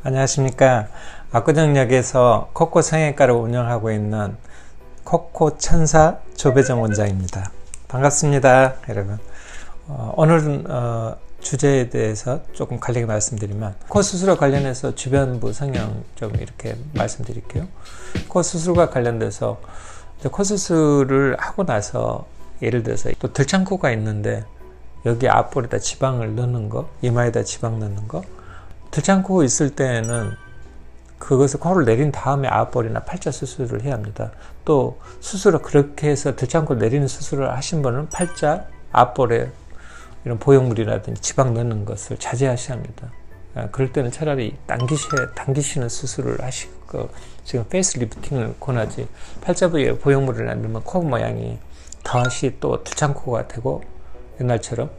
안녕하십니까. 압구정역에서 코코 성형외과를 운영하고 있는 코코 천사 조배정 원장입니다. 반갑습니다, 여러분. 오늘은 주제에 대해서 조금 간략히 말씀드리면, 코 수술과 관련해서 주변부 성형 좀 이렇게 말씀드릴게요. 코 수술과 관련돼서 코 수술을 하고 나서 예를 들어서 또 들창코가 있는데 여기 앞볼에다 지방을 넣는 거, 이마에다 지방 넣는 거, 들창코 있을 때는 그것을 코를 내린 다음에 앞볼이나 팔자 수술을 해야 합니다. 또 수술을 그렇게 해서 들창코 내리는 수술을 하신 분은 팔자, 앞볼에 이런 보형물이라든지 지방 넣는 것을 자제하셔야 합니다. 그럴 때는 차라리 당기시는 수술을 하시고, 지금 페이스 리프팅을 권하지, 팔자 부위에 보형물을 넣으면 코 모양이 다시 또 들창코가 되고 옛날처럼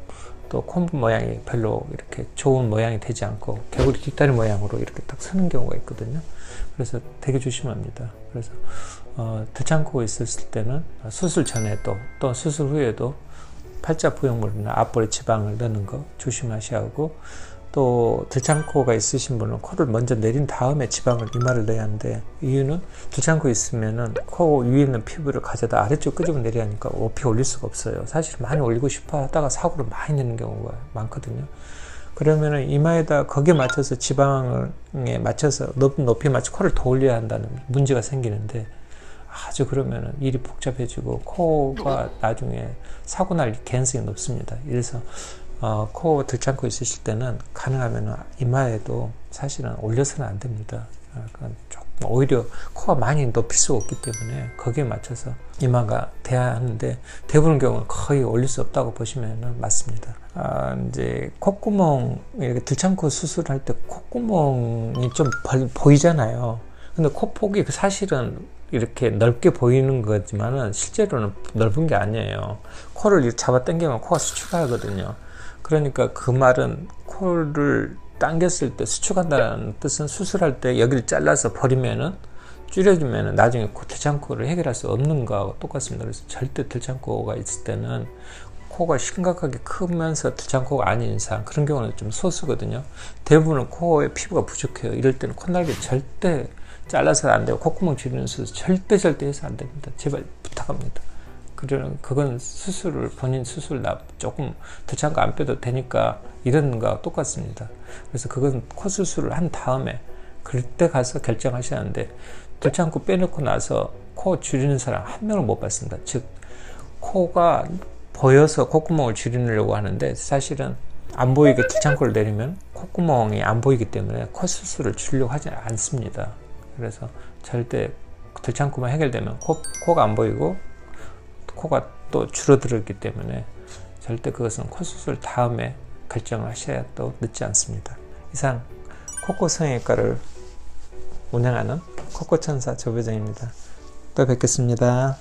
또 코 모양이 별로 이렇게 좋은 모양이 되지 않고 개구리 뒷다리 모양으로 이렇게 딱 서는 경우가 있거든요. 그래서 되게 조심합니다. 그래서 들창코 있었을 때는 수술 전에도 또 수술 후에도 팔자 보형물이나 앞볼에 지방을 넣는 거 조심하셔야 하고, 또 들창코가 있으신 분은 코를 먼저 내린 다음에 지방을 이마를 넣어야 하는데, 이유는 들창코 있으면은 코 위에 있는 피부를 가져다 아래쪽 끄집어 내려야 하니까 높이 올릴 수가 없어요. 사실 많이 올리고 싶어 하다가 사고를 많이 내는 경우가 많거든요. 그러면은 이마에다 거기에 맞춰서 지방에 맞춰서 높이 맞춰 코를 더 올려야 한다는 문제가 생기는데, 아주 그러면은 일이 복잡해지고 코가 나중에 사고 날 가능성이 높습니다. 그래서 코 들창코 있으실 때는 가능하면 이마에도 사실은 올려서는 안 됩니다. 조금 오히려 코가 많이 높일 수가 없기 때문에 거기에 맞춰서 이마가 돼야 하는데, 대부분 경우는 거의 올릴 수 없다고 보시면 맞습니다. 이제 콧구멍, 이렇게 들창코 수술할 때 콧구멍이 좀 보이잖아요. 근데 코폭이 사실은 이렇게 넓게 보이는 거지만은 실제로는 넓은 게 아니에요. 코를 이렇게 잡아 당기면 코가 수축하거든요. 그러니까 그 말은 코를 당겼을 때 수축한다는 뜻은 수술할 때 여기를 잘라서 버리면은, 줄여주면은 나중에 들창코를 해결할 수 없는 거하고 똑같습니다. 그래서 절대 들창코가 있을 때는 코가 심각하게 크면서 들창코가 아닌 이상, 그런 경우는 좀 소수거든요. 대부분은 코에 피부가 부족해요. 이럴 때는 콧날개 절대 잘라서 안 되고, 콧구멍 줄이는 수술 절대 해서 안 됩니다. 제발 부탁합니다. 그건 수술을, 본인 수술 조금 들창코 안 빼도 되니까 이런 거와 똑같습니다. 그래서 그건 코 수술을 한 다음에 그때 가서 결정하셔야 하는데, 들창코 빼놓고 나서 코 줄이는 사람 한 명을 못 봤습니다. 즉, 코가 보여서 콧구멍을 줄이려고 하는데 사실은 안 보이게 들창코를 내리면 콧구멍이 안 보이기 때문에 코 수술을 줄이려고 하지 않습니다. 그래서 절대 들창코만 해결되면 코가 안 보이고 코가 또 줄어들었기 때문에 절대 그것은 코 수술 다음에 결정을 하셔야 또 늦지 않습니다. 이상 코코 성형외과를 운영하는 코코 천사 조배정입니다. 또 뵙겠습니다.